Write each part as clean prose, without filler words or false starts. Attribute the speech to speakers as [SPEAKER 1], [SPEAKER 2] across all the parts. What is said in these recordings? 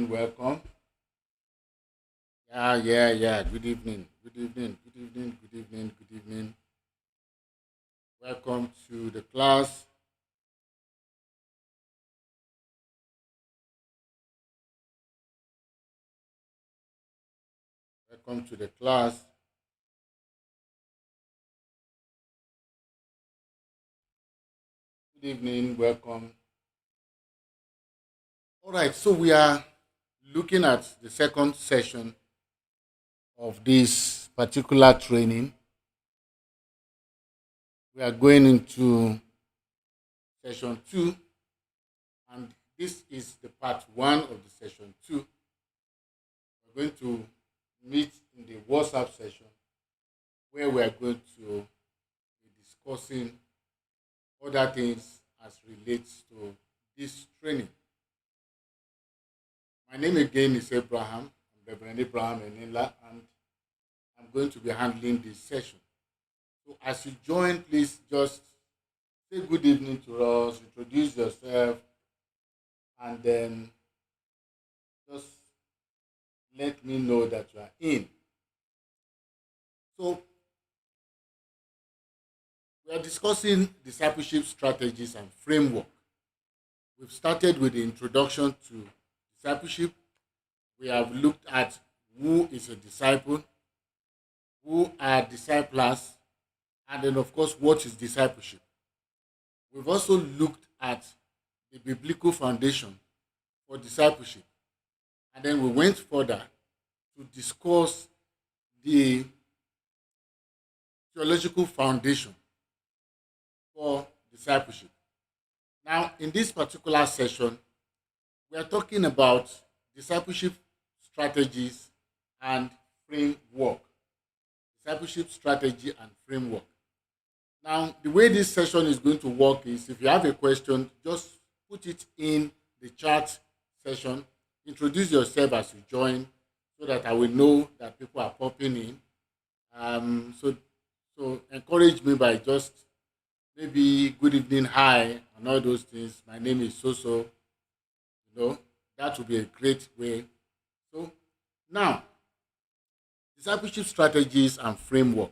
[SPEAKER 1] evening. Welcome. Yeah. Good evening. Good evening. Good evening. Good evening. Good evening. Welcome to the class. Welcome to the class. Good evening. Welcome. All right. So we are looking at the second session of this particular training. We are going into session 2, and this is the part 1 of the session 2. We're going to meet in the WhatsApp session where we are going to be discussing other things as relates to this training. My name again is Abraham. I'm Reverend Abraham Eninla, and I'm going to be handling this session. So as you join, please just say good evening to us, introduce yourself, and then just let me know that you are in. So we are discussing discipleship strategies and framework. We've started with the introduction to discipleship. We have looked at who is a disciple, who are disciples, and then, of course, what is discipleship. We've also looked at the biblical foundation for discipleship. And then we went further to discuss the theological foundation for discipleship. Now, in this particular session, we are talking about discipleship strategies and framework. Discipleship strategy and framework. Now, the way this session is going to work is if you have a question, just put it in the chat session. Introduce yourself as you join so that I will know that people are popping in. So encourage me by just maybe good evening, hi, and all those things. My name is so. That would be a great way. So now, discipleship strategies and framework.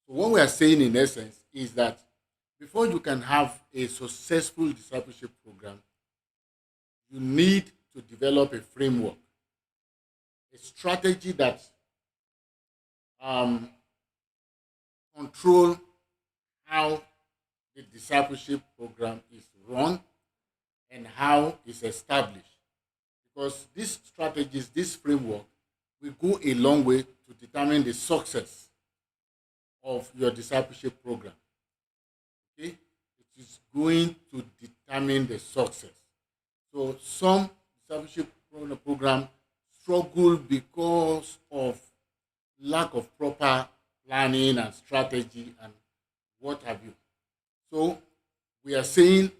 [SPEAKER 1] So what we are saying in essence is that before you can have a successful discipleship program, you need to develop a framework, a strategy that control how the discipleship program is run and how it's established. Because these strategies, this framework, will go a long way to determine the success of your discipleship program. Okay? It is going to determine the success. So some discipleship program struggle because of lack of proper planning and strategy and what have you. So we are saying,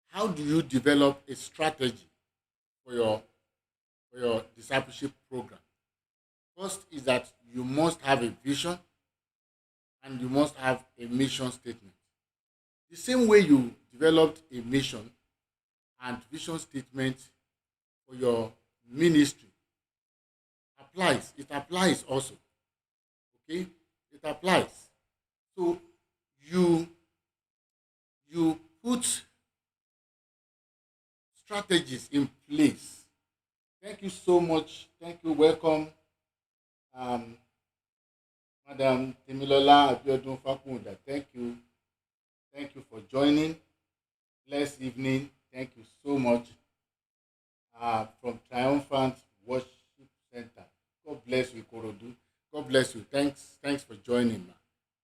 [SPEAKER 1] how do you develop a strategy for your discipleship program? First is that you must have a vision and you must have a mission statement. The same way you developed a mission and vision statement for your ministry applies. It applies also. Okay? It applies. So you put strategies in place. Thank you so much. Thank you. Welcome, Madam Temilola Abiodun Fakunda. Thank you. Thank you for joining. Blessed evening. Thank you so much. From Triumphant Worship Center. God bless you, Korodu. God bless you. Thanks for joining, man.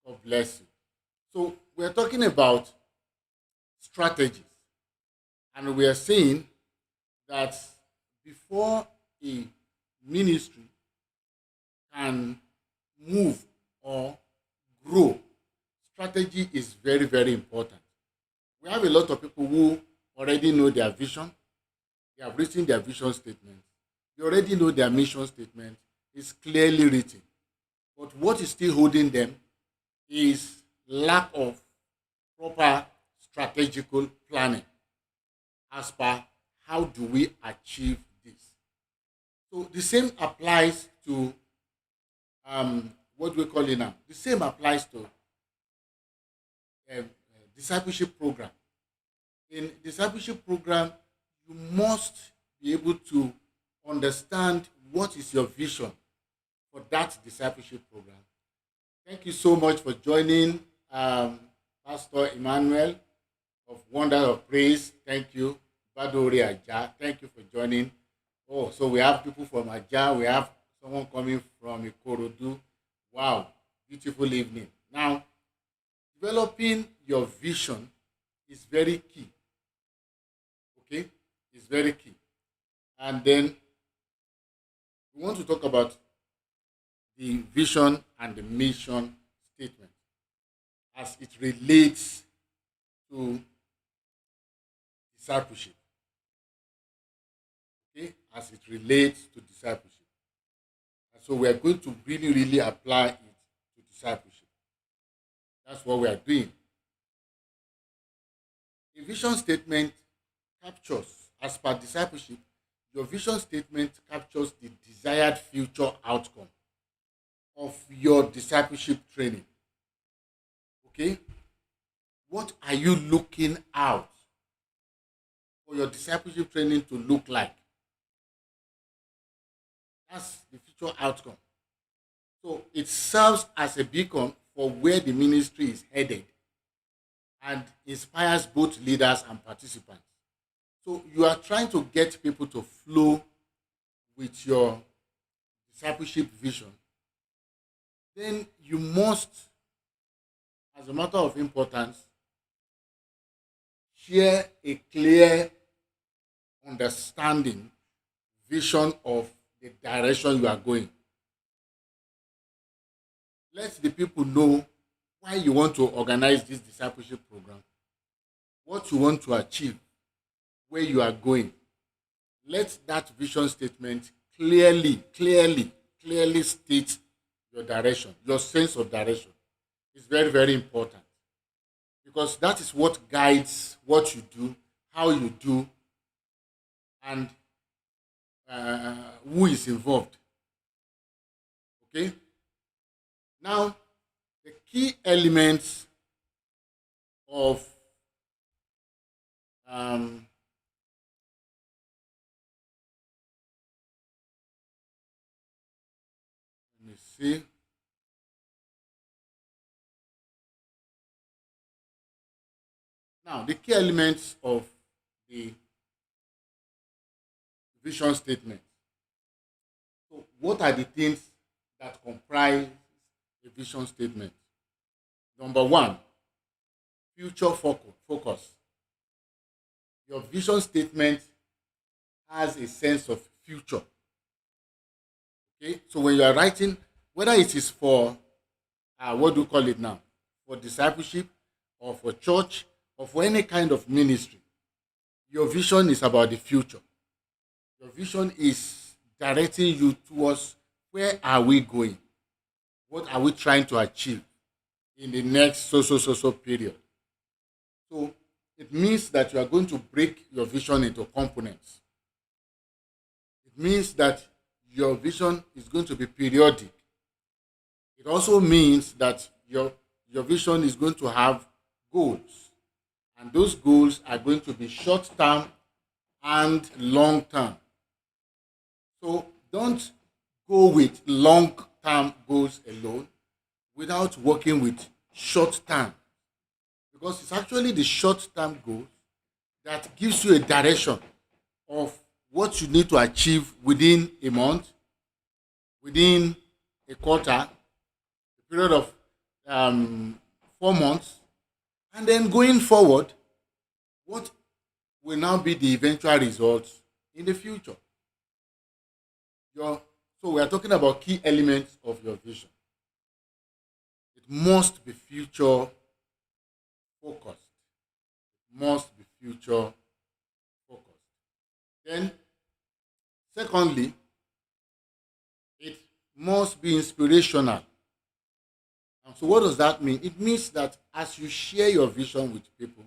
[SPEAKER 1] God bless you. So we're talking about strategies. And we are saying that before a ministry can move or grow, strategy is very, very important. We have a lot of people who already know their vision. They have written their vision statement. They already know their mission statement. It's clearly written. But what is still holding them is lack of proper strategical planning as per how do we achieve the So the same applies to what we call it now. The same applies to discipleship program. In discipleship program, you must be able to understand what is your vision for that discipleship program. Thank you so much for joining, Pastor Emmanuel of Wonder of Praise. Thank you. Badori Aja. Thank you for joining. Oh, so we have people from Aja. We have someone coming from Ikorodu. Wow, beautiful evening. Now, developing your vision is very key. Okay, it's very key. And then we want to talk about the vision and the mission statement as it relates to discipleship. Okay, as it relates to discipleship. And so we are going to really, really apply it to discipleship. That's what we are doing. A vision statement captures, as per discipleship, your vision statement captures the desired future outcome of your discipleship training. Okay? What are you looking out for your discipleship training to look like? That's the future outcome. So it serves as a beacon for where the ministry is headed and inspires both leaders and participants. So you are trying to get people to flow with your discipleship vision. Then you must, as a matter of importance, share a clear understanding, vision of the direction you are going. Let the people know why you want to organize this discipleship program, what you want to achieve, where you are going. Let that vision statement clearly state your direction, your sense of direction. It's very, very important because that is what guides what you do, how you do, and who is involved. Okay? Now, the key elements of let me see. Now, the key elements of the vision statement. So, what are the things that comprise a vision statement? Number one, future focus. Your vision statement has a sense of future. Okay, so when you are writing, whether it is for what do you call it now, for discipleship or for church or for any kind of ministry, your vision is about the future. Your vision is directing you towards where are we going, what are we trying to achieve in the next so period. So it means that you are going to break your vision into components. It means that your vision is going to be periodic. It also means that your vision is going to have goals. And those goals are going to be short term and long term. So don't go with long term goals alone without working with short term. Because it's actually the short term goals that gives you a direction of what you need to achieve within a month, within a quarter, a period of 4 months, and then going forward, what will now be the eventual results in the future. So we are talking about key elements of your vision. It must be future focused. It must be future focused. Then, secondly, it must be inspirational. And so what does that mean? It means that as you share your vision with people,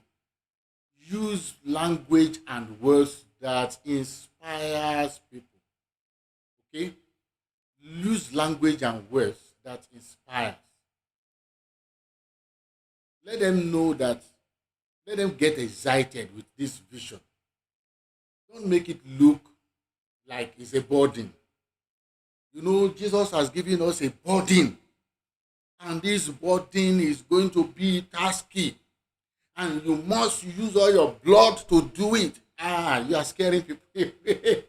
[SPEAKER 1] use language and words that inspires people. Okay? Use language and words that inspires. Let them know that, let them get excited with this vision. Don't make it look like it's a burden. You know, Jesus has given us a burden, and this burden is going to be tasky, and you must use all your blood to do it. You are scaring people away.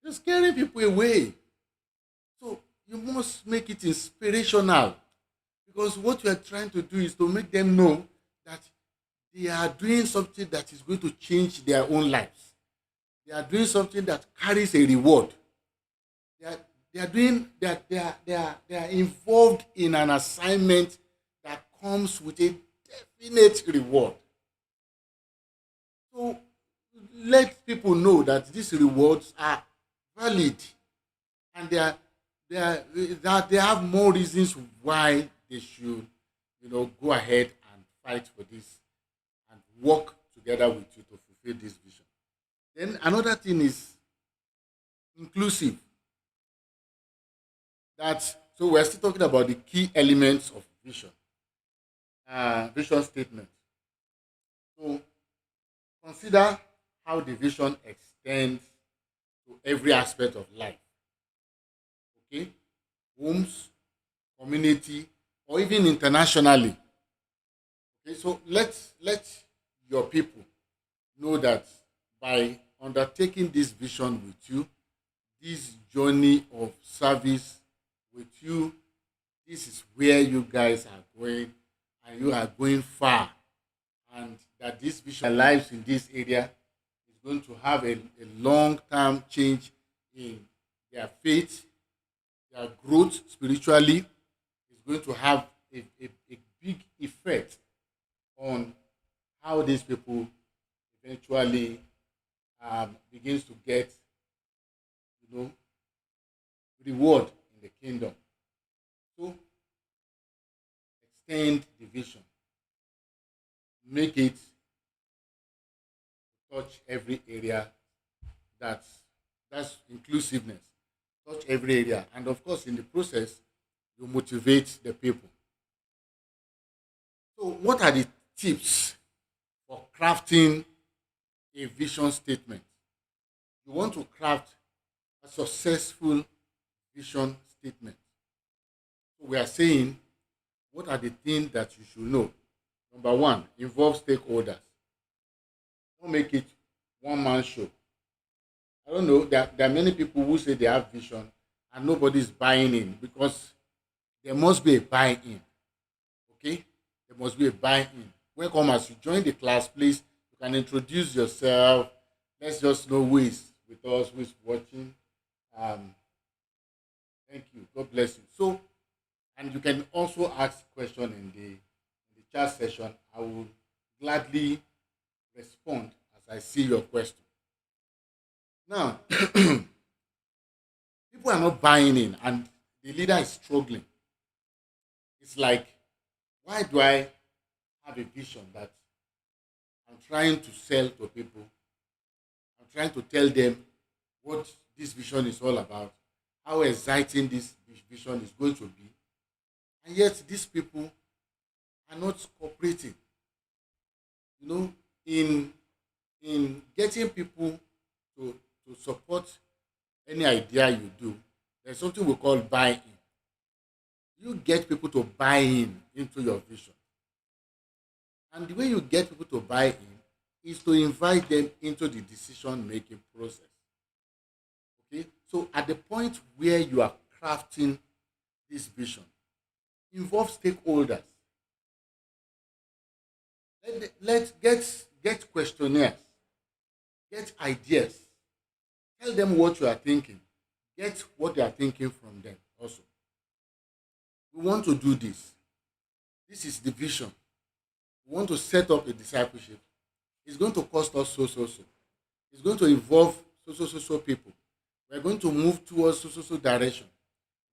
[SPEAKER 1] You're scaring people away. So you must make it inspirational, because what you are trying to do is to make them know that they are doing something that is going to change their own lives. They are doing something that carries a reward. They are involved in an assignment that comes with a definite reward. So let people know that these rewards are valid, and that they have more reasons why they should, go ahead and fight for this and work together with you to fulfill this vision. Then another thing is inclusive. So we're still talking about the key elements of vision, vision statement. So consider how the vision extends to every aspect of life. Okay, homes, community, or even internationally. Okay, so let your people know that by undertaking this vision with you, this journey of service with you, this is where you guys are going, and you are going far, and that this vision lives in this area is going to have a long-term change in their faith, their growth spiritually. Is going to have a big effect on how these people eventually begins to get, reward in the kingdom. So extend the vision, make it touch every area. That's inclusiveness. Touch every area, and of course, in the process, you motivate the people. So, what are the tips for crafting a vision statement? You want to craft a successful vision statement. So we are saying, what are the things that you should know? Number one, involve stakeholders. Don't make it one man show. I don't know. There are many people who say they have vision and nobody is buying in, because there must be a buy-in. Okay? There must be a buy-in. Welcome as you join the class, please. You can introduce yourself. Let's just know who is with us, who is watching. Thank you. God bless you. So, and you can also ask question in the chat session. I will gladly respond as I see your question. Now, people are not buying in, and the leader is struggling. It's like, why do I have a vision that I'm trying to sell to people? I'm trying to tell them what this vision is all about, how exciting this vision is going to be, and yet these people are not cooperating. In getting people to support any idea you do, there's something we call buy-in. You get people to buy in into your vision. And the way you get people to buy in is to invite them into the decision-making process. Okay? So at the point where you are crafting this vision, involve stakeholders. Let's get questionnaires, get ideas. Tell them what you are thinking. Get what they are thinking from them also. We want to do this. This is the vision. We want to set up a discipleship. It's going to cost us so. It's going to involve so people. We're going to move towards so direction.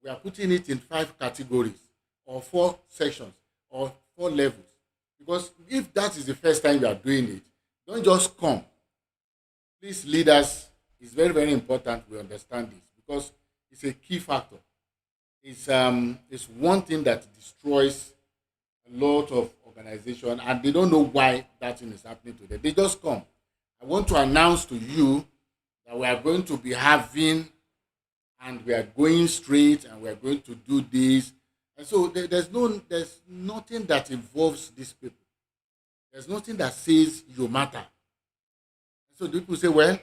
[SPEAKER 1] We are putting it in 5 categories or 4 sections or 4 levels. Because if that is the first time you are doing it, don't just come. Please, leaders, it's very, very important we understand this. Because is a key factor. It's one thing that destroys a lot of organization, and they don't know why that thing is happening to them. They just come. I want to announce to you that we are going to be having, and we are going straight, and we are going to do this. And so there's nothing that involves these people. There's nothing that says you matter. And so people say, well,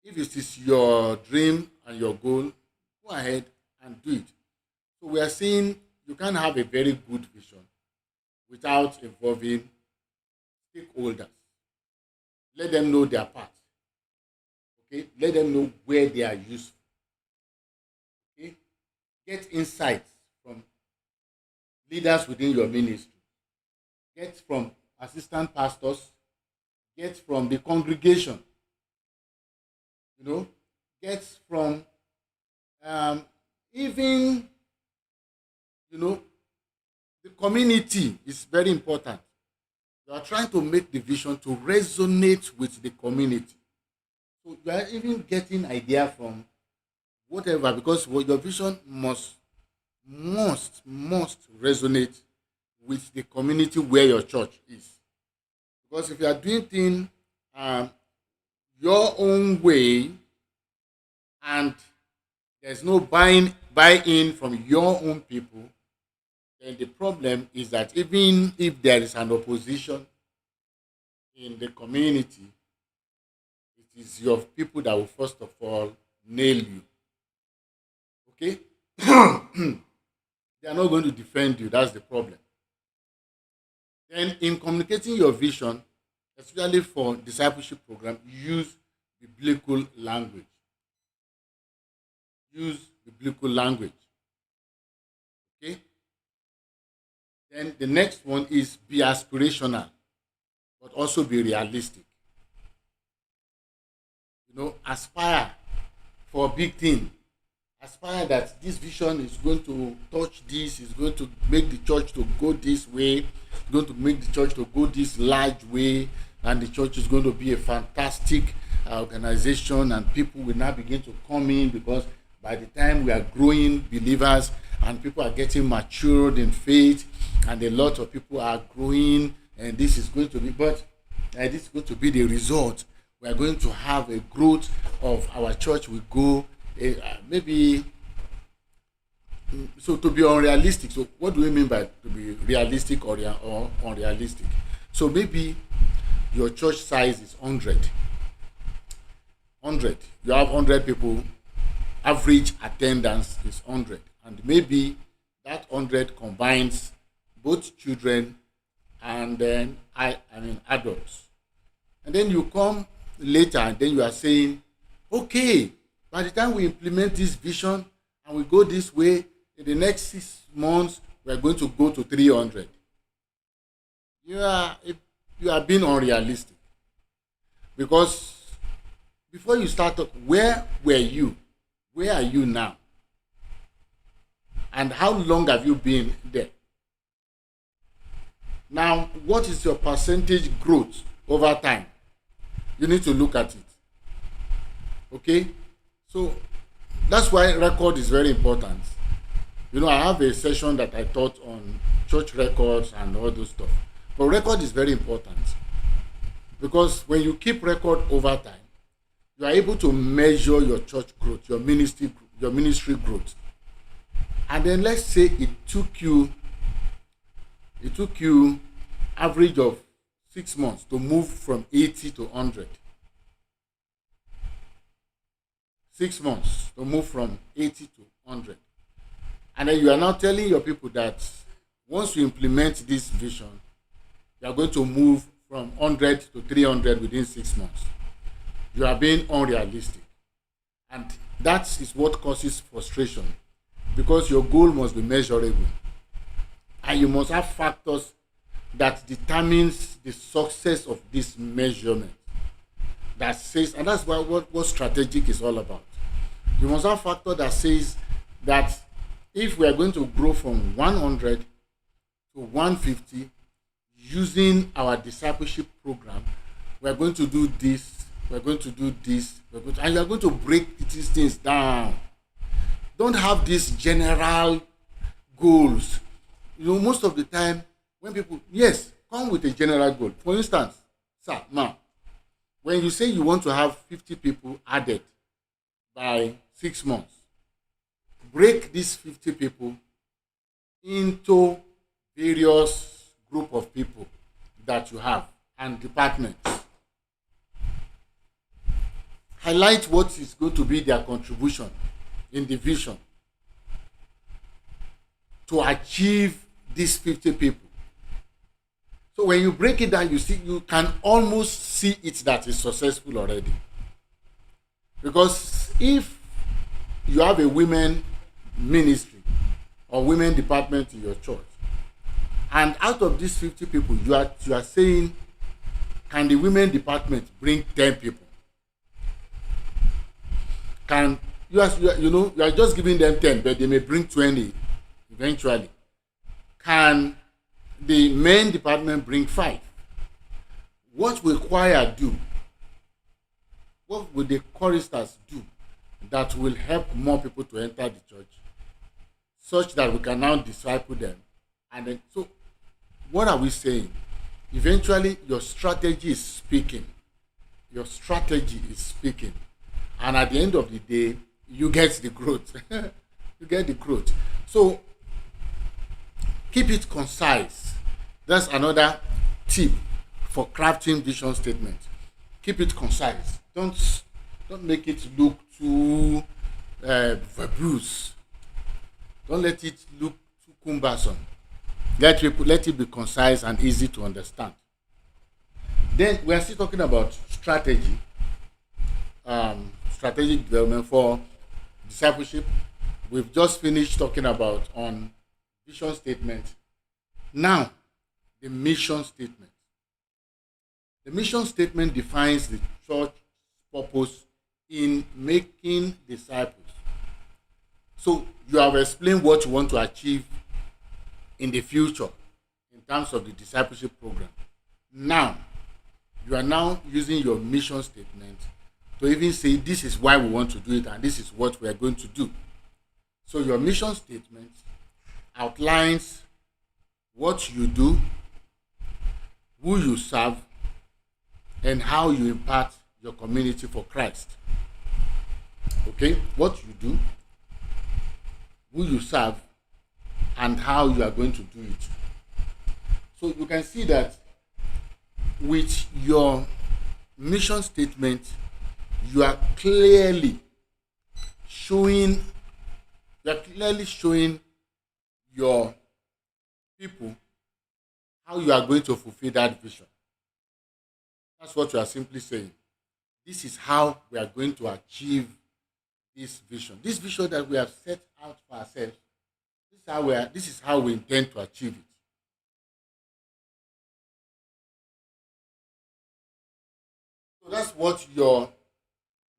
[SPEAKER 1] if it is your dream and your goal, go ahead and do it. So we are saying you can't have a very good vision without involving stakeholders. Let them know their part. Okay? Let them know where they are useful. Okay? Get insights from leaders within your ministry. Get from assistant pastors. Get from the congregation. Get from even, the community is very important. You are trying to make the vision to resonate with the community. So you are even getting idea from whatever, because your vision must resonate with the community where your church is. Because if you are doing things your own way, and there's no buy-in from your own people, then the problem is that even if there is an opposition in the community, it is your people that will first of all nail you. Okay? They are not going to defend you. That's the problem. Then in communicating your vision, especially for discipleship program, use biblical language. Use biblical language. Okay? Then the next one is be aspirational, but also be realistic. Aspire for a big thing. Aspire that this vision is going to touch this, is going to make the church to go this way, going to make the church to go this large way, and the church is going to be a fantastic organization, and people will now begin to come in, because by the time we are growing believers and people are getting matured in faith, and a lot of people are growing, and this is going to be the result. We are going to have a growth of our church. We go maybe. So to be unrealistic. So what do we mean by to be realistic or unrealistic? So maybe your church size is 100. You have 100 people. Average attendance is 100, and maybe that 100 combines both children and then adults. And then you come later, and then you are saying, okay, by the time we implement this vision and we go this way, in the next 6 months we are going to go to 300. You are being unrealistic, because before you start up, where were you? Where are you now? And how long have you been there? Now, what is your percentage growth over time? You need to look at it. Okay? So, that's why record is very important. I have a session that I taught on church records and all those stuff. But record is very important, because when you keep record over time, you are able to measure your church growth, your ministry growth. And then let's say it took you average of 6 months to move from 80 to 100. 6 months to move from 80 to 100. And then you are now telling your people that once you implement this vision, you are going to move from 100 to 300 within 6 months. You are being unrealistic. And that is what causes frustration, because your goal must be measurable. And you must have factors that determines the success of this measurement. That says, and that's what strategic is all about. You must have factor that says that if we are going to grow from 100 to 150 using our discipleship program, we are going to do this, we're going to do this, and you are going to break these things down Don't have these general goals. Most of the time when people, yes, come with a general goal. For instance, sir, now, when you say you want to have 50 people added by 6 months, break these 50 people into various group of people that you have and departments. Highlight what is going to be their contribution in the vision to achieve these 50 people. So when you break it down, you can almost see it that is successful already. Because if you have a women ministry or women department in your church, and out of these 50 people, you are saying, can the women department bring 10 people? Can you are just giving them 10, but they may bring 20 eventually. Can the men department bring 5? What will choir do? What will the choristers do that will help more people to enter the church, such that we can now disciple them? And then, so what are we saying? Eventually, your strategy is speaking. Your strategy is speaking. And at the end of the day, you get the growth. You get the growth. So, keep it concise. That's another tip for crafting vision statement. Keep it concise. Don't make it look too verbose. Don't let it look too cumbersome. Let it be concise and easy to understand. Then we are still talking about strategy, strategic development for discipleship. We've just finished talking about on vision statement. Now, the mission statement. The mission statement defines the church purpose in making disciples. So you have explained what you want to achieve in the future in terms of the discipleship program. Now, you are now using your mission statement to even say this is why we want to do it and this is what we are going to do. So your mission statement outlines what you do, who you serve, and how you impact your community for Christ. Okay? What you do, who you serve, and how you are going to do it. So you can see that with your mission statement, you are clearly showing your people how you are going to fulfill that vision. That's what you are simply saying. This is how we are going to achieve this vision. This vision that we have set out for ourselves. This is how we intend to achieve it. So that's what your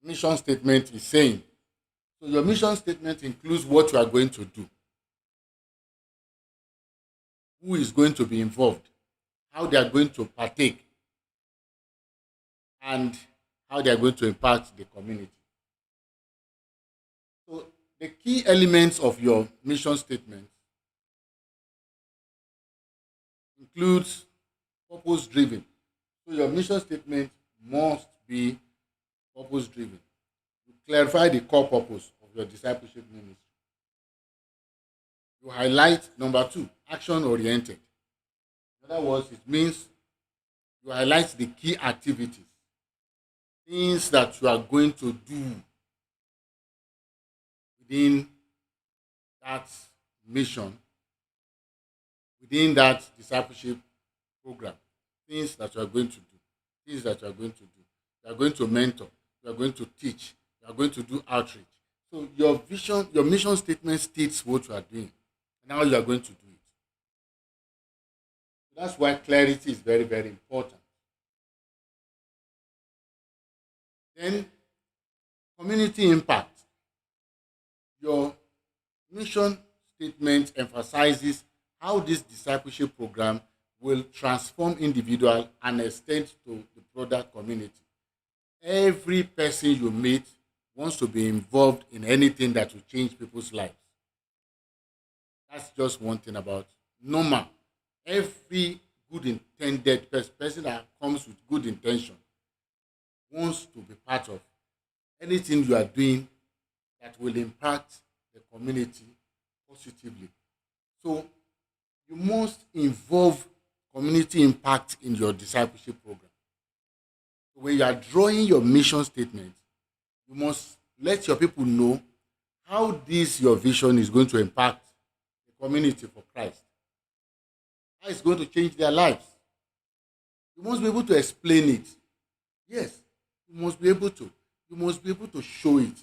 [SPEAKER 1] mission statement is saying. So your mission statement includes what you are going to do, who is going to be involved, how they are going to partake, and how they are going to impact the community. So the key elements of your mission statement includes purpose-driven. So your mission statement must be purpose-driven. You clarify the core purpose of your discipleship ministry. You highlight, number 2, action-oriented. In other words, it means you highlight the key activities, things that you are going to do within that mission, within that discipleship program, things that you are going to do, things that you are going to do. You are going to mentor, you are going to teach, you are going to do outreach. So your vision, your mission statement states what you are doing and how you are going to do it. So that's why clarity is very, very important. Then, community impact. Your mission statement emphasizes how this discipleship program will transform individual and extend to the broader community. Every person you meet wants to be involved in anything that will change people's lives. That's just one thing about normal. Every good intended person that comes with good intention wants to be part of anything you are doing that will impact the community positively. So you must involve community impact in your discipleship program. When you are drawing your mission statement, you must let your people know how this your vision is going to impact the community for Christ. How it's going to change their lives. You must be able to explain it. Yes, you must be able to. You must be able to show it.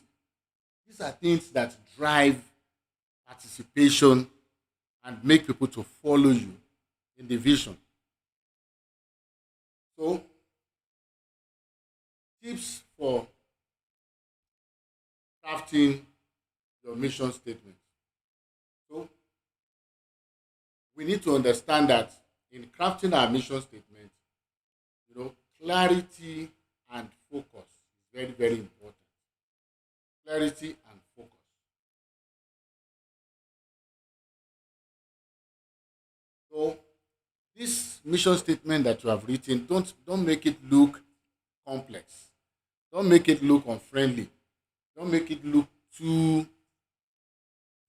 [SPEAKER 1] These are things that drive participation and make people to follow you in the vision. So, tips for crafting your mission statement. So, we need to understand that in crafting our mission statement, clarity and focus is very, very important. Clarity and focus. So, this mission statement that you have written, don't make it look complex. Don't make it look unfriendly. Don't make it look too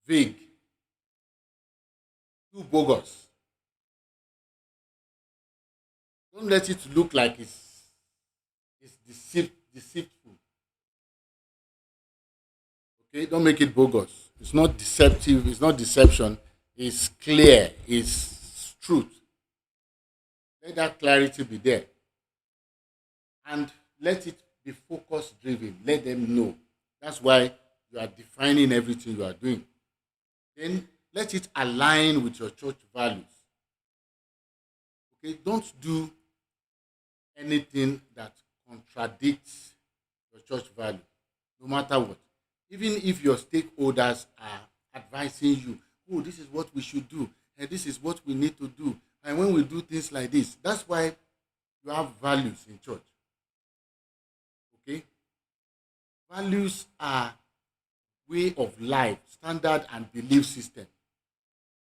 [SPEAKER 1] vague, too bogus. Don't let it look like it's deceitful. Okay, don't make it bogus. It's not deceptive. It's not deception. It's clear. It's truth. Let that clarity be there, and let it be focus driven. Let them know. That's why you are defining everything you are doing. Then let it align with your church values. Okay, don't do anything that contradicts your church value, no matter what. Even if your stakeholders are advising you, oh, this is what we should do, and this is what we need to do. And when we do things like this, that's why you have values in church. Okay? Values are way of life, standard and belief system.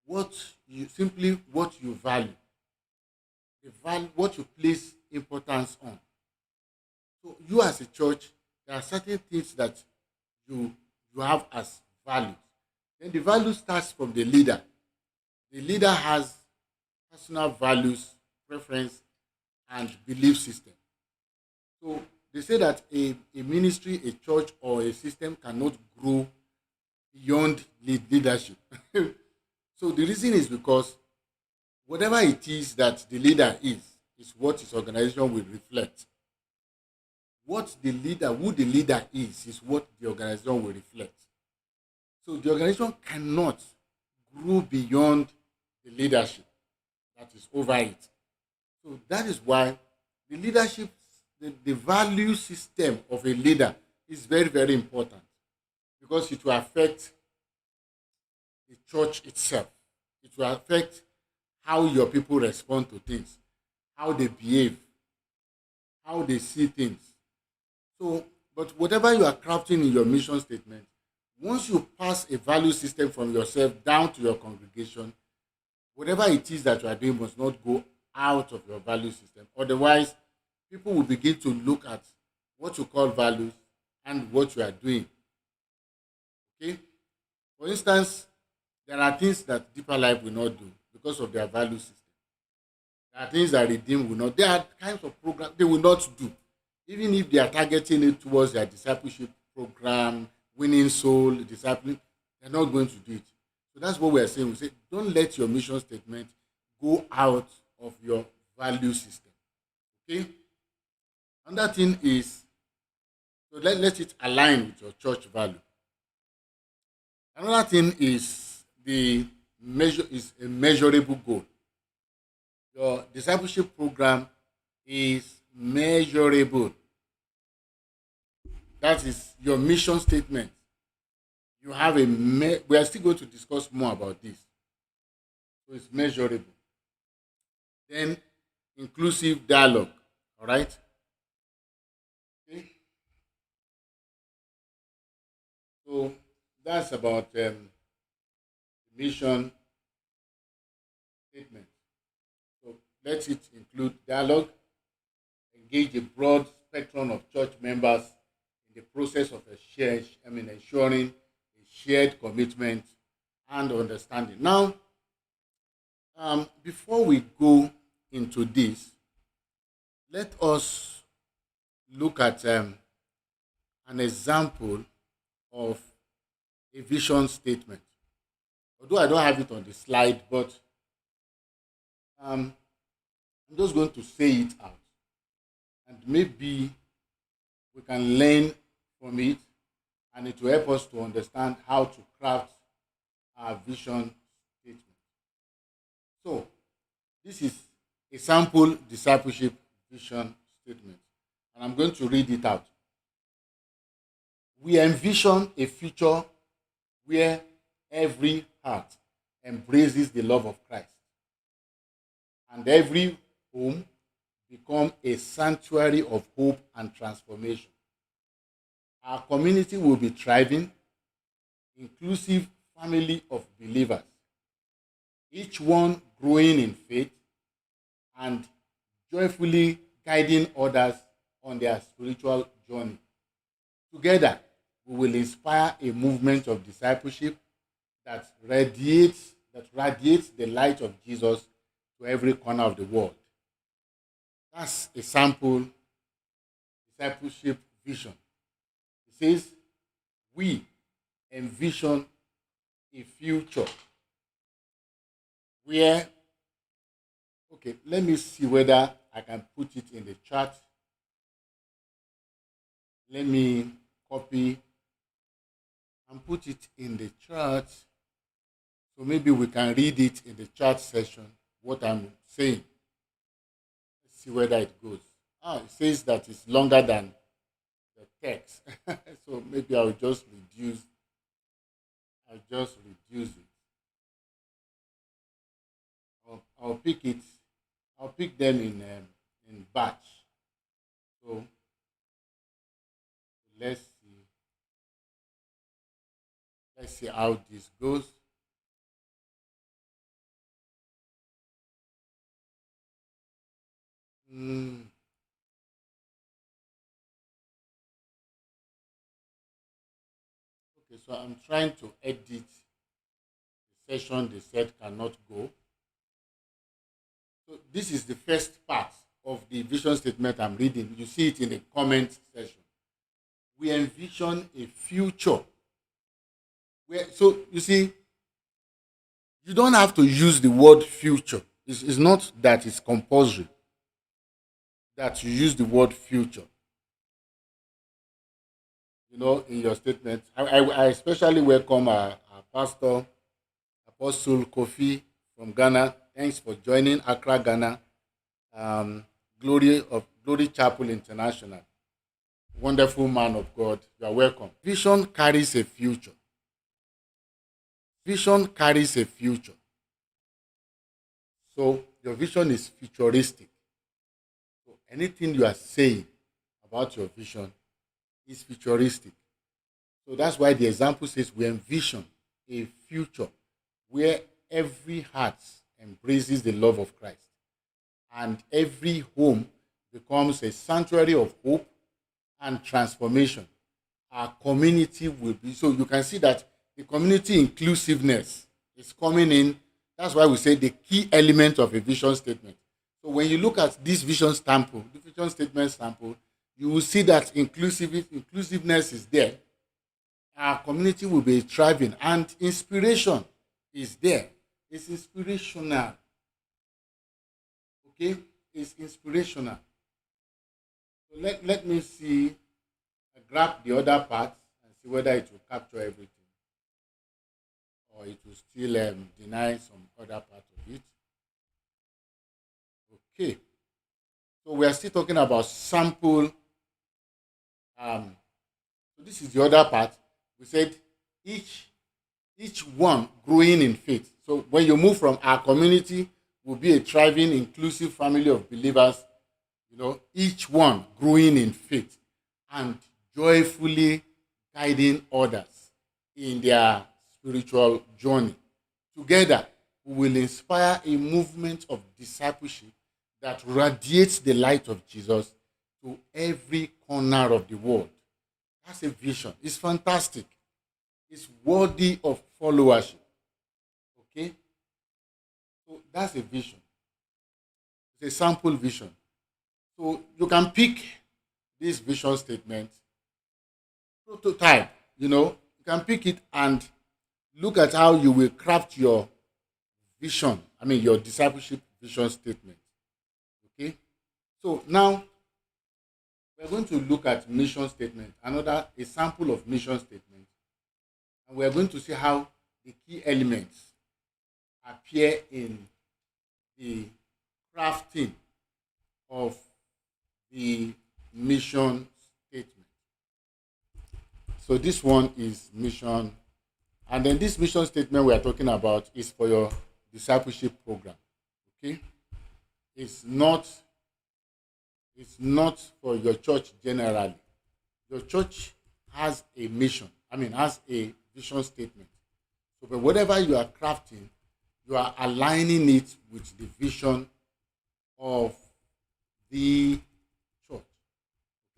[SPEAKER 1] What you value, what you place importance on. So you as a church, there are certain things that you have as values. Then the value starts from the leader. The leader has personal values, preference, and belief system. So they say that a ministry, a church, or a system cannot grow beyond leadership. So the reason is because whatever it is that the leader is what his organization will reflect. Who the leader is what the organization will reflect. So the organization cannot grow beyond the leadership that is over it. So that is why the leadership, the value system of a leader is very, very important, because it will affect the church itself. It will affect how your people respond to things, how they behave, how they see things. So, but whatever you are crafting in your mission statement, once you pass a value system from yourself down to your congregation, whatever it is that you are doing must not go out of your value system. Otherwise, people will begin to look at what you call values and what you are doing. Okay? For instance, there are things that Deeper Life will not do because of their value system. There are things that Redeem will not. There are kinds of programs they will not do, even if they are targeting it towards their discipleship program, winning soul, discipline. They're not going to do it. So that's what we are saying. We say, don't let your mission statement go out of your value system. Okay? Another thing is, so let it align with your church value. Another thing is a measurable goal. Your discipleship program is measurable. That is your mission statement. You have we are still going to discuss more about this. So it's measurable. Then inclusive dialogue. All right. Okay. that's about mission statement. So let it include dialogue, engage a broad spectrum of church members in the process of ensuring a shared commitment and understanding. Now, before we go into this, let us look at an example of a vision statement. Although I don't have it on the slide, but I'm just going to say it out. And maybe we can learn from it, and it will help us to understand how to craft our vision statement. So, this is a sample discipleship vision statement, and I'm going to read it out. We envision a future where every heart embraces the love of Christ and every home become a sanctuary of hope and transformation. Our community will be thriving, inclusive family of believers, each one growing in faith and joyfully guiding others on their spiritual journey. Together, we will inspire a movement of discipleship that radiates the light of Jesus to every corner of the world. That's a sample discipleship vision. It says, we envision a future where, okay, let me see whether I can put it in the chat. Let me copy and put it in the chat. So maybe we can read it in the chat session, what I'm saying. Let's see whether it goes. It says that it's longer than the text. So maybe I'll just reduce it. I'll pick it. I'll pick them in batch. So let's see how this goes. Okay, so I'm trying to edit the session they said cannot go. So this is the first part of the vision statement I'm reading. You see it in the comment section. We envision a future where, so you see, you don't have to use the word future. It's not that it's compulsory that you use the word future. In your statement. I especially welcome our pastor, Apostle Kofi from Ghana. Thanks for joining Accra, Ghana. Glory Chapel International. Wonderful man of God. You are welcome. Vision carries a future. Vision carries a future. So your vision is futuristic. So anything you are saying about your vision is futuristic. So that's why the example says we envision a future where every heart embraces the love of Christ and every home becomes a sanctuary of hope and transformation. Our community will be, so you can see that the community inclusiveness is coming in. That's why we say the key element of a vision statement. So when you look at this vision sample, the vision statement sample, you will see that inclusiveness is there. Our community will be thriving and inspiration is there. It's inspirational. Okay? It's inspirational. So let me see. I grab the other part and see whether it will capture everything or it will still deny some other part of it. Okay. So we are still talking about sample. So this is the other part. We said each one growing in faith. So when you move from our community will be a thriving, inclusive family of believers, each one growing in faith and joyfully guiding others in their spiritual journey. Together, we will inspire a movement of discipleship that radiates the light of Jesus to every corner of the world. That's a vision. It's fantastic. It's worthy of followership. Okay? So that's a vision. It's a sample vision. So you can pick this vision statement, prototype, you can pick it and look at how you will craft your vision, your discipleship vision statement. Okay? So now we're going to look at mission statement, a sample of mission statement, and we're going to see how the key elements appear in the crafting of the mission statement. So this one is mission, and then this mission statement we are talking about is for your discipleship program. Okay? It's not for your church generally. Your church has a mission, has a vision statement. So but whatever you are crafting, you are aligning it with the vision of the church.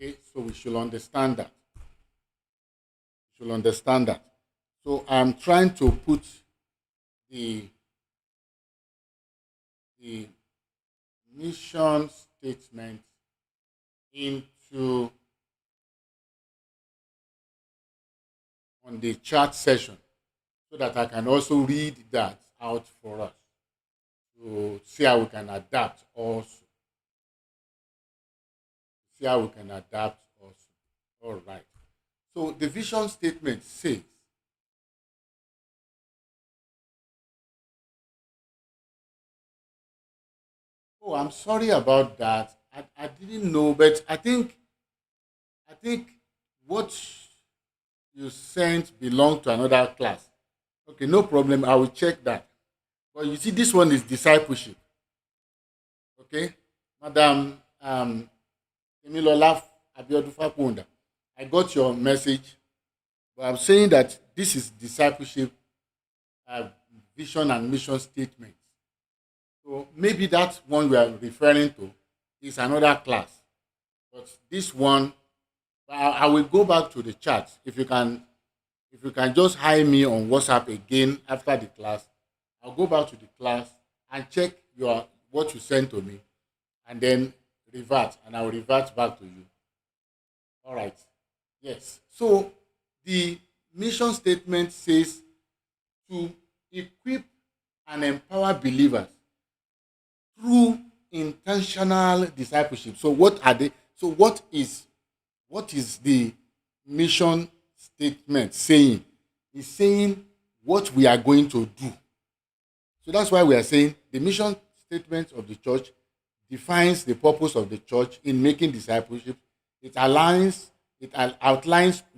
[SPEAKER 1] Okay, so we should understand that. So I'm trying to put the mission statement into on the chat session so that I can also read that out for us to see how we can adapt also. All right. So the vision statement says, oh, I'm sorry about that. I didn't know, but I think what you sent belonged to another class. Okay, no problem. I will check that. But you see, this one is discipleship. Okay, Madam Emilola Abiodun Fakunda, I got your message, but I'm saying that this is discipleship vision and mission statement. So maybe that one we are referring to is another class. But this one, I will go back to the chat. If you can just hire me on WhatsApp again after the class, I'll go back to the class and check what you sent to me, and then revert, and I'll revert back to you. All right. Yes. So the mission statement says to equip and empower believers through intentional discipleship. So what are they? So what is the mission statement saying? It's saying what we are going to do. So that's why we are saying the mission statement of the church defines the purpose of the church in making discipleship. It outlines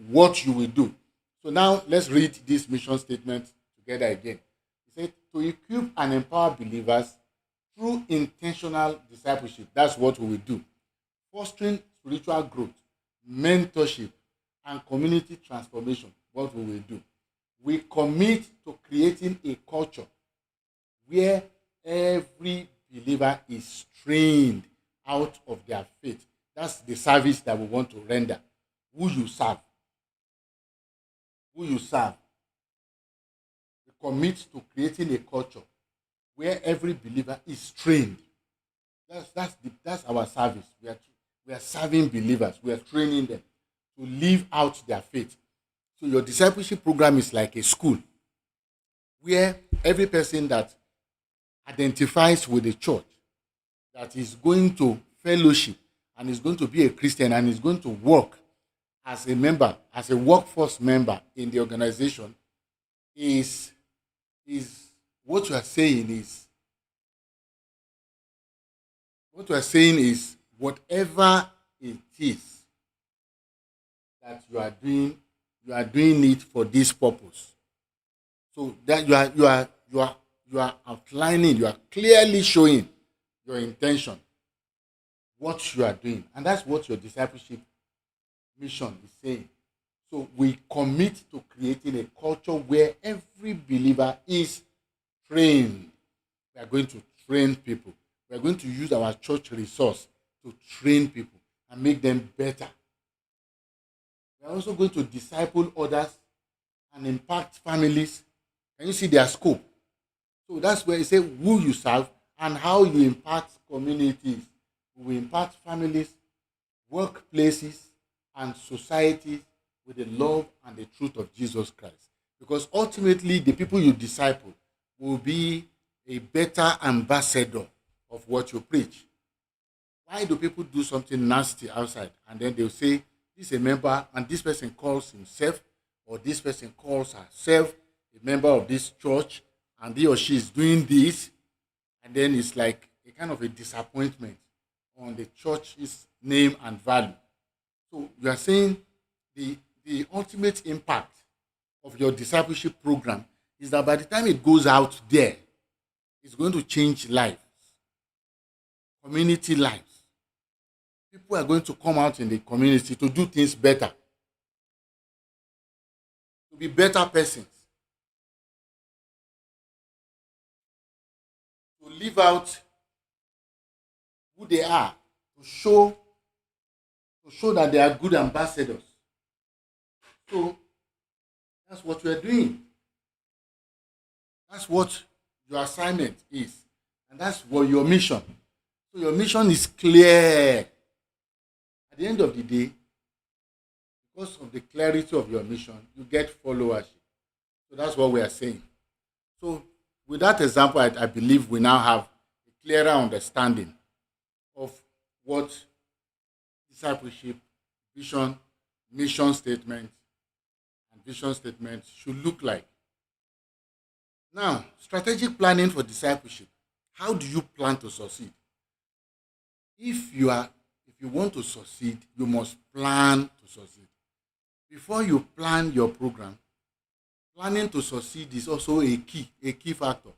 [SPEAKER 1] what you will do. So now let's read this mission statement together again. It says to equip and empower believers through intentional discipleship. That's what we will do. Fostering spiritual growth, mentorship, and community transformation. What we will do. We commit to creating a culture where every believer is trained out of their faith. That's the service that we want to render. Who you serve. We commit to creating a culture where every believer is trained. That's our service. We are serving believers. We are training them to live out their faith. So your discipleship program is like a school where every person that identifies with the church, that is going to fellowship and is going to be a Christian and is going to work as a member, as a workforce member in the organization, is what you are saying is whatever it is that you are doing it for this purpose. So that you are outlining, you are clearly showing your intention, what you are doing, and that's what your discipleship mission is saying. So we commit to creating a culture where every believer is trained. We are going to train people. We are going to use our church resource to train people and make them better. We are also going to disciple others and impact families. Can you see their scope? So that's where you say who you serve and how you impact communities. We impact families, workplaces, and societies with the love and the truth of Jesus Christ. Because ultimately, the people you disciple will be a better ambassador of what you preach. Why do people do something nasty outside and then they'll say, this is a member, and this person calls himself or this person calls herself a member of this church, and he or she is doing this, and then it's like a kind of a disappointment on the church's name and value. So you are saying the ultimate impact of your discipleship program is that by the time it goes out there, it's going to change lives, community lives. People are going to come out in the community to do things better, to be better persons, to live out who they are, to show that they are good ambassadors. So that's what we are doing. That's what your assignment is. And that's what your mission. So your mission is clear. At the end of the day, because of the clarity of your mission, you get followership. So that's what we are saying. So with that example, I believe we now have a clearer understanding of what discipleship, vision, mission statement, and vision statement should look like. Now, strategic planning for discipleship. How do you plan to succeed? If you want to succeed, you must plan to succeed. Before you plan your program, planning to succeed is also a key factor.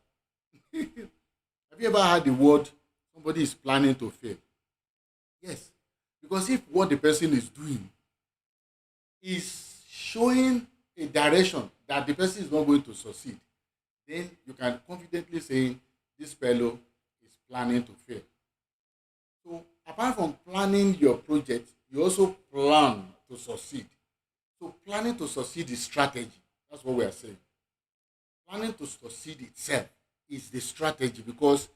[SPEAKER 1] Have you ever heard the word somebody is planning to fail? Yes. Because if what the person is doing is showing a direction that the person is not going to succeed, then you can confidently say this fellow is planning to fail. So apart from planning your project, you also plan to succeed. So planning to succeed is strategy. That's what we are saying. Planning to succeed itself is the strategy, because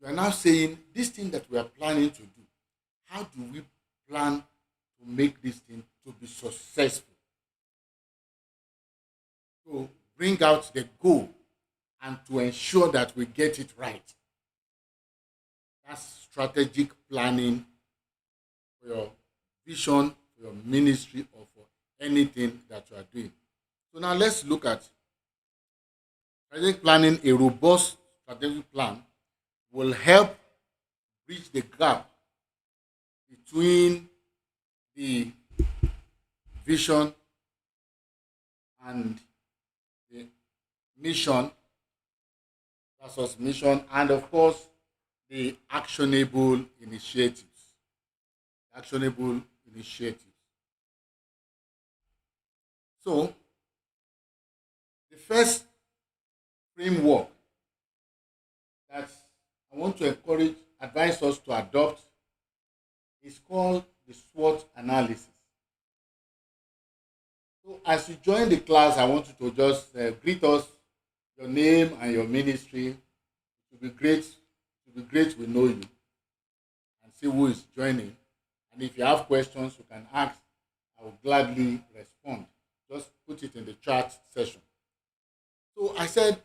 [SPEAKER 1] you are now saying this thing that we are planning to do, how do we plan to make this thing to be successful? To bring out the goal and to ensure that we get it right. That's strategic planning for your vision, for your ministry, or for anything that you are doing. So now let's look at strategic planning. A robust strategic plan will help bridge the gap between the vision and the mission versus mission, and of course the actionable initiatives. Actionable initiatives. So the first framework that I want to advise us to adopt is called the SWOT analysis. So as you join the class, I want you to just greet us, your name and your ministry. It will be great. It will be great we know you and see who is joining. And if you have questions, you can ask. I will gladly respond. Just put it in the chat session. So I said,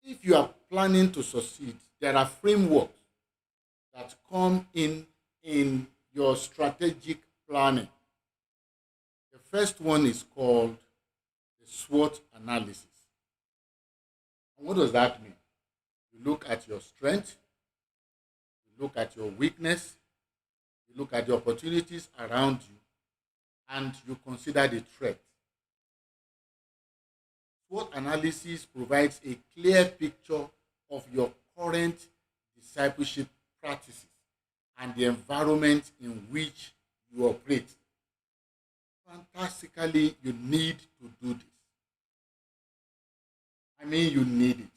[SPEAKER 1] if you are planning to succeed, there are frameworks that come in your strategic planning. The first one is called the SWOT analysis. And what does that mean? You look at your strength, you look at your weakness, you look at the opportunities around you, and you consider the threat. SWOT analysis provides a clear picture of your current discipleship practices and the environment in which you operate. fantastically you need to do this. I mean, you need it.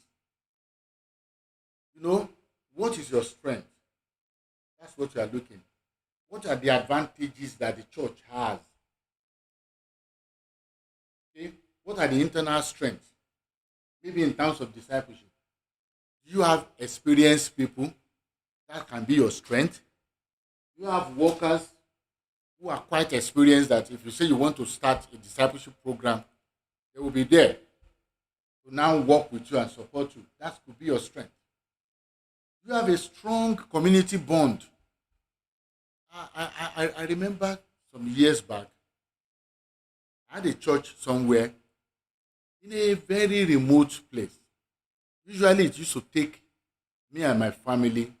[SPEAKER 1] What is your strength? That's what you are looking. What are the advantages that the church has? Okay? What are the internal strengths? Maybe in terms of discipleship. Do you have experienced people? That can be your strength. You have workers who are quite experienced that if you say you want to start a discipleship program, they will be there to now work with you and support you. That could be your strength. You have a strong community bond. I remember some years back, I had a church somewhere in a very remote place. Usually it used to take me and my family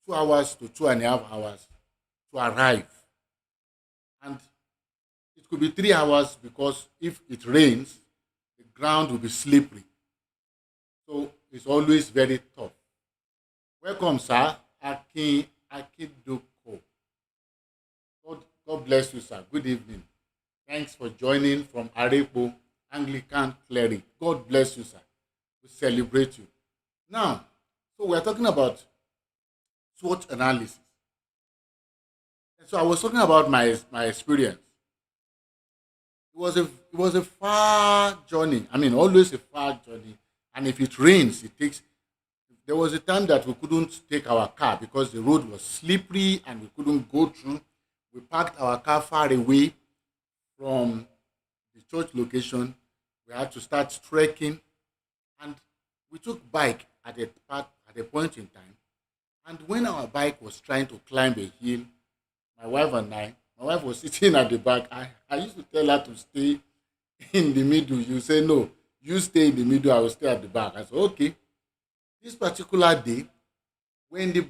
[SPEAKER 1] 2 hours to 2.5 hours to arrive. And it could be 3 hours because if it rains, the ground will be slippery. So it's always very tough. Welcome, sir. Akindoko. God bless you, sir. Good evening. Thanks for joining from Arepo Anglican Cleric. God bless you, sir. We celebrate you. Now, so we're talking about SWOT analysis. And so I was talking about my experience. It was a far journey. I mean, always a far journey. And if it rains, it takes. There was a time that we couldn't take our car because the road was slippery and we couldn't go through. We parked our car far away from the church location. We had to start trekking, and we took bike at a point in time. And when our bike was trying to climb a hill, my wife was sitting at the back. I used to tell her to stay in the middle. You say, no, you stay in the middle, I will stay at the back. I said, okay. This particular day, when the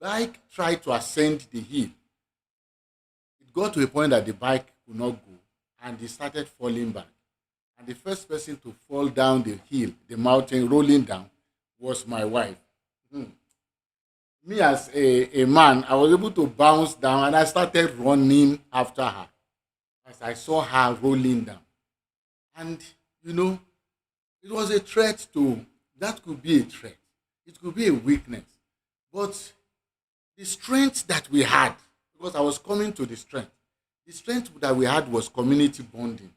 [SPEAKER 1] bike tried to ascend the hill, it got to a point that the bike could not go, and it started falling back. And the first person to fall down the hill, the mountain, rolling down, was my wife. Me as a man, I was able to bounce down, and I started running after her as I saw her rolling down. And, it was a threat that could be a threat. It could be a weakness. But the strength that we had, because I was coming to the strength that we had was community bonding.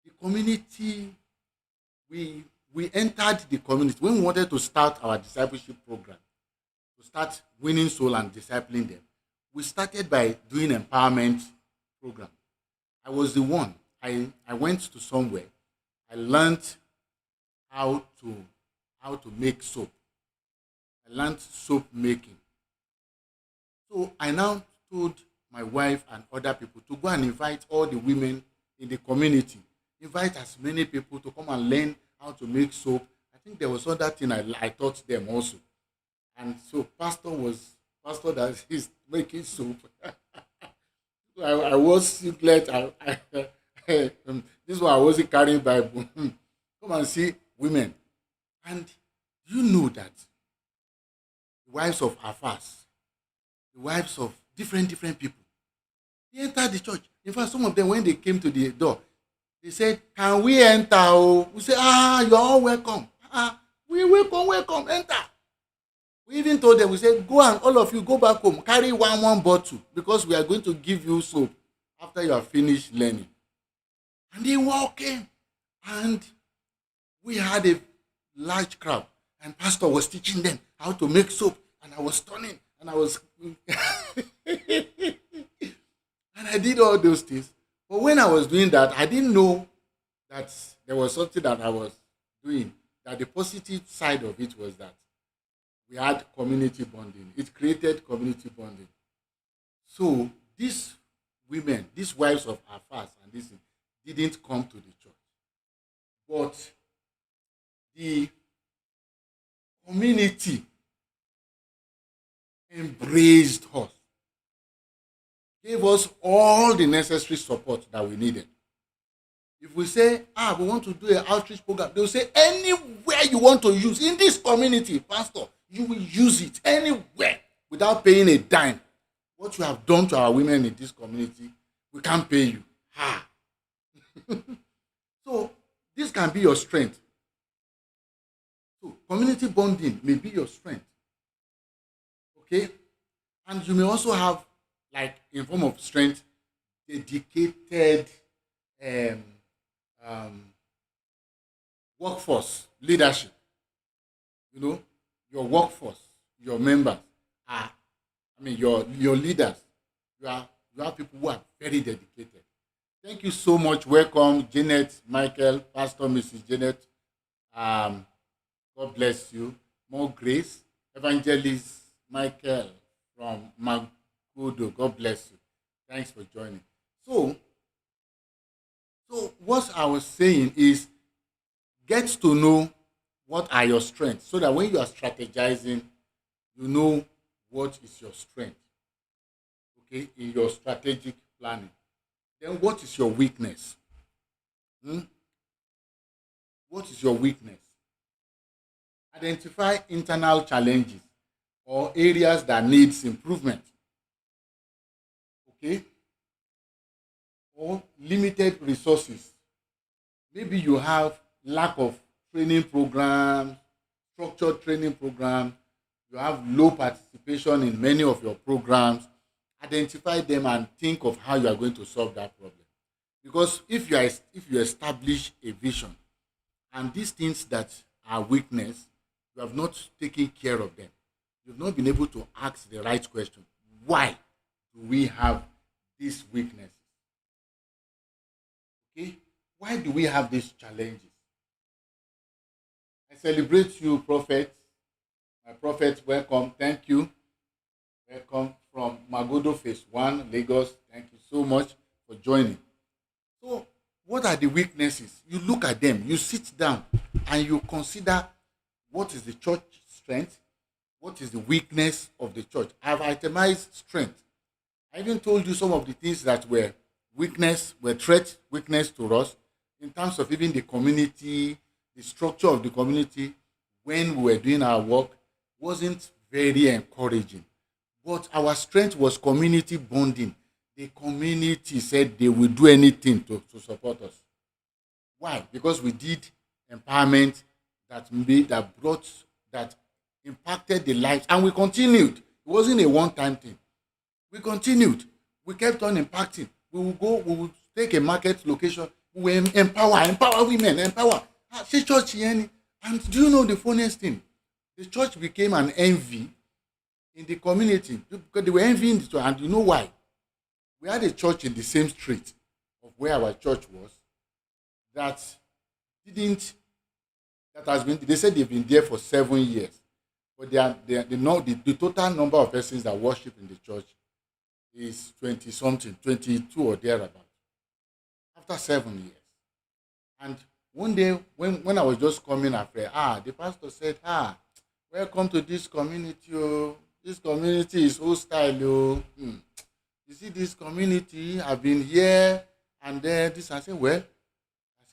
[SPEAKER 1] The community, we entered the community. When we wanted to start our discipleship program, to start winning soul and discipling them, we started by doing empowerment program. I was the one. I went to somewhere. I learned how to make soap. I learned soap making. So I now told my wife and other people to go and invite all the women in the community. Invite as many people to come and learn how to make soap. I think there was other thing I taught them also. And so pastor that is making soap. So I was singlet. This one I wasn't carrying Bible. Come and see women. And you know that the wives of Afas, the wives of different people, they entered the church. In fact, some of them, when they came to the door, they said, can we enter? We said, you're all welcome. We welcome, enter. We even told them, we said, go and all of you go back home, carry one bottle, because we are going to give you soap after you have finished learning. And they walked in, and we had a large crowd, and pastor was teaching them how to make soap, and I was turning, and I was and I did all those things. But when I was doing that, I didn't know that there was something that I was doing, that the positive side of it was that we had community bonding. It created community bonding. So these women, these wives of our fast and this didn't come to the church. But the community embraced us, gave us all the necessary support that we needed. If we say, we want to do an outreach program, they'll say, anywhere you want to use in this community, pastor, you will use it anywhere without paying a dime. What you have done to our women in this community, we can't pay you. Ha! So this can be your strength. So community bonding may be your strength. Okay? And you may also have, like in form of strength, dedicated um, um, workforce leadership. You know, your workforce, your members are, your leaders. You have people who are very dedicated. Thank you so much. Welcome, Janet, Michael, Pastor Mrs. Janet. God bless you. More grace. Evangelist Michael from Magudo. God bless you. Thanks for joining. So what I was saying is get to know what are your strengths so that when you are strategizing, you know what is your strength, okay, in your strategic planning. Then what is your weakness? What is your weakness? Identify internal challenges or areas that needs improvement, okay, or limited resources. Maybe you have lack of training programs, structured training programs. You have low participation in many of your programs. Identify them and think of how you are going to solve that problem. Because if you establish a vision and these things that are weakness, you have not taken care of them. You've not been able to ask the right question. Why do we have these weaknesses? Okay? Why do we have these challenges? I celebrate you, Prophet. My Prophet, welcome. Thank you. Welcome from Magodo Phase 1, Lagos. Thank you so much for joining. So, what are the weaknesses? You look at them, you sit down, and you consider what is the church strength, what is the weakness of the church. I've itemized strength. I even told you some of the things that were threat, weakness to us, in terms of even the community, the structure of the community when we were doing our work wasn't very encouraging. But our strength was community bonding. The community said they will do anything to support us. Why? Because we did empowerment that impacted the lives, and we continued. It wasn't a one-time thing. We continued. We kept on impacting. We will take a market location. We will empower women, empower. Church, and do you know the funniest thing? The church became an envy in the community because they were envying the church. And you know why? We had a church in the same street of where our church was they said they've been there for 7 years. But the total number of persons that worship in the church is 20-something, 22 or thereabout. After 7 years. And one day, when I was just coming after, the pastor said, welcome to this community. Oh. This community is hostile. Oh. You see this community, I've been here, and then this. I said,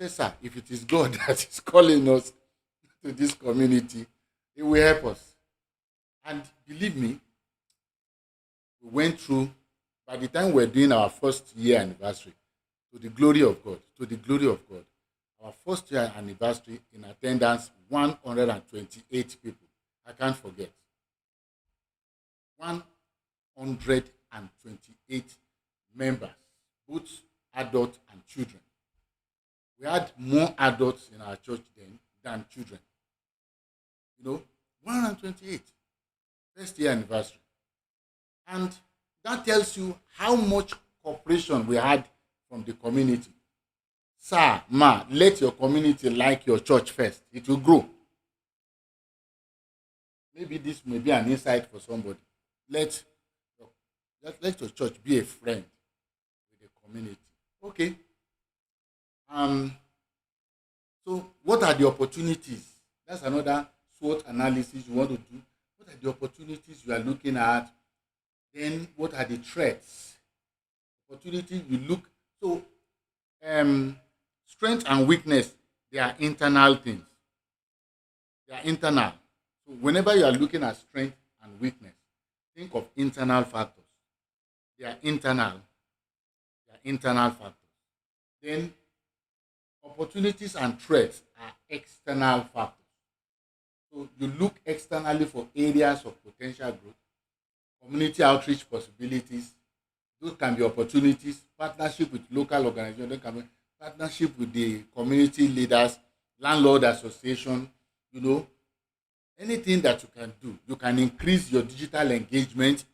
[SPEAKER 1] sir, if it is God that is calling us to this community, it will help us. And believe me, we went through, by the time we were doing our first year anniversary, to the glory of God, our first year anniversary in attendance, 128 people. I can't forget. 128 members, both adults and children. We had more adults in our church then than children. 128. First year anniversary. And that tells you how much cooperation we had from the community. Sir, ma, let your community like your church first. It will grow. Maybe this may be an insight for somebody. Let your church be a friend with the community. Okay. So what are the opportunities? That's another SWOT analysis you want to do. What are the opportunities you are looking at? Then what are the threats? Opportunity you look. So strength and weakness, they are internal things. They are internal. So whenever you are looking at strength and weakness, think of internal factors. They are internal. They are internal factors. Then opportunities and threats are external factors. So you look externally for areas of potential growth, community outreach possibilities. Those can be opportunities, partnership with local organizations, those can be partnership with the community leaders, landlord association, you know, anything that you can do. You can increase your digital engagement.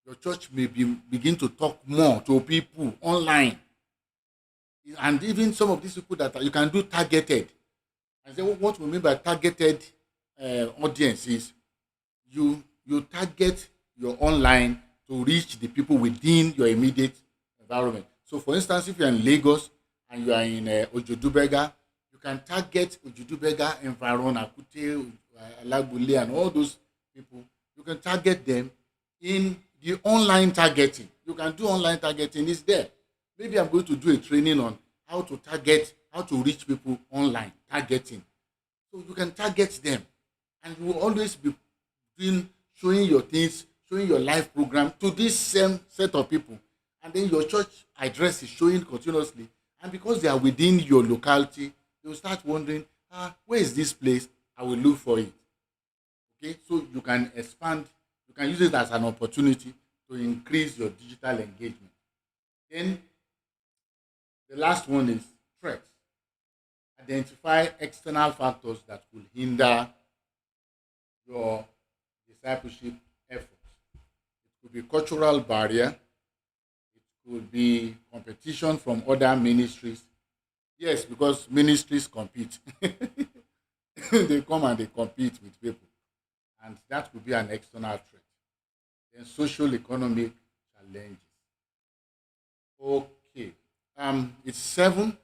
[SPEAKER 1] Your church may begin to talk more to people online. And even some of these people that you can do targeted. And say what we mean by targeted audience is you target your online to reach the people within your immediate environment. So, for instance, if you're in Lagos and you are in Ojodubega, you can target Ojodubega, Environ, Akute, Alagbule, and all those people. You can target them in the online targeting. You can do online targeting, it's there. Maybe I'm going to do a training on how to target, how to reach people online, targeting. So you can target them. And you will always be showing your things, showing your live program to this same set of people. And then your church address is showing continuously. And because they are within your locality, they will start wondering, where is this place? I will look for it. Okay, so you can expand, you can use it as an opportunity to increase your digital engagement. Then the last one is threats. Identify external factors that could hinder your discipleship efforts. It could be cultural barrier. It could be competition from other ministries. Yes, because ministries compete. They come and they compete with people. And that could be an external threat. Then social economic challenges. Okay. It's 7.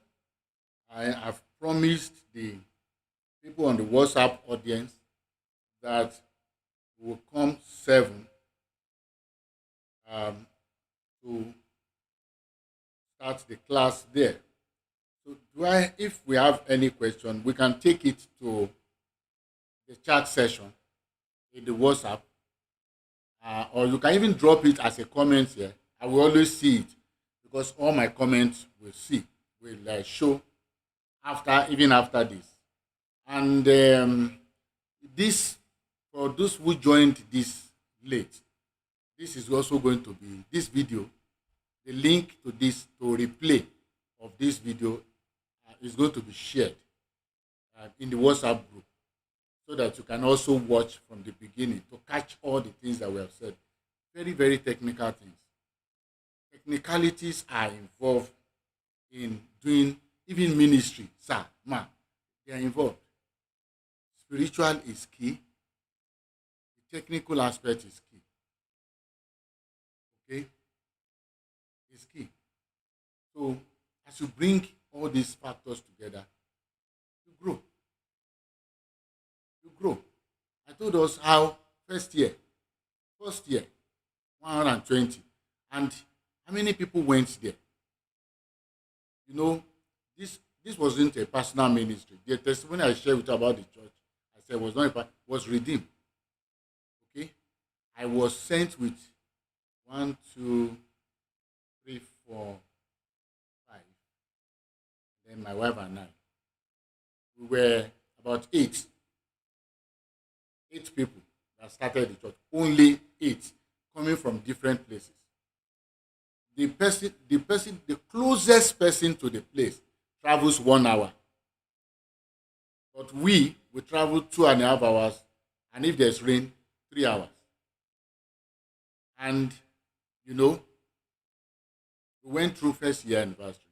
[SPEAKER 1] I have promised the people on the WhatsApp audience that will come 7 to start the class there. So if we have any question, we can take it to the chat session in the WhatsApp, or you can even drop it as a comment here. I will always see it because all my comments will show even after this. And this, for those who joined this late, this is also going to be this video. The link to replay of this video is going to be shared in the WhatsApp group, so that you can also watch from the beginning to catch all the things that we have said. Very, very technical things. Technicalities are involved in doing even ministry, sir, ma. They are involved. Spiritual is key. The technical aspect is key. Okay? It's key. So as you bring all these factors together, you grow. You grow. I told us how first year, 120. And how many people went there? You know, this wasn't a personal ministry. The testimony I shared with you about the church, I said was redeemed. Okay? I was sent with 1, 2, 3, 4, 5. Then my wife and I. We were about 8 people that started the church. Only 8, coming from different places. The closest person to the place travels 1 hour. But we travel 2.5 hours, and if there's rain, 3 hours. And you know, we went through first year anniversary,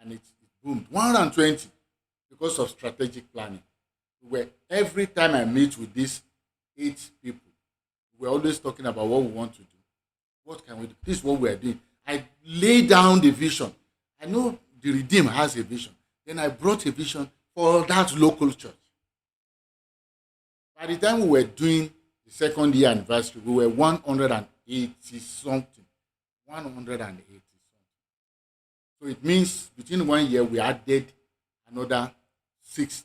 [SPEAKER 1] and it boomed 120 because of strategic planning. Where every time I meet with these 8 people, we're always talking about what we want to do. What can we do? This is what we are doing. I lay down the vision. I know the Redeem has a vision. Then I brought a vision for that local church. By the time we were doing the second year anniversary, we were 180 something. 180 something. So it means between 1 year we added another 60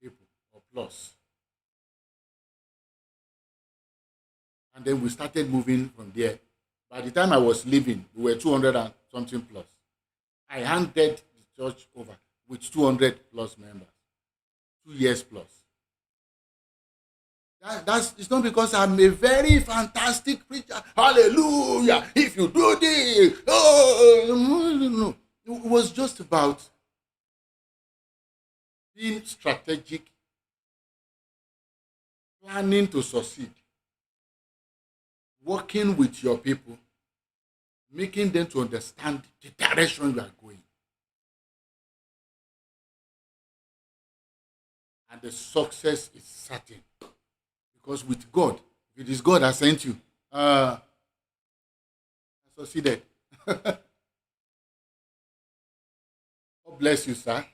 [SPEAKER 1] people or plus. And then we started moving from there. By the time I was leaving, we were 200 and something plus. I handed the church over with 200 plus members, 2 years plus. It's not because I'm a very fantastic preacher. Hallelujah! If you do this, no. It was just about being strategic, planning to succeed, working with your people, making them to understand the direction you are going. And the success is certain. Because with God, if it is God that sent you, I succeeded. God bless you, sir.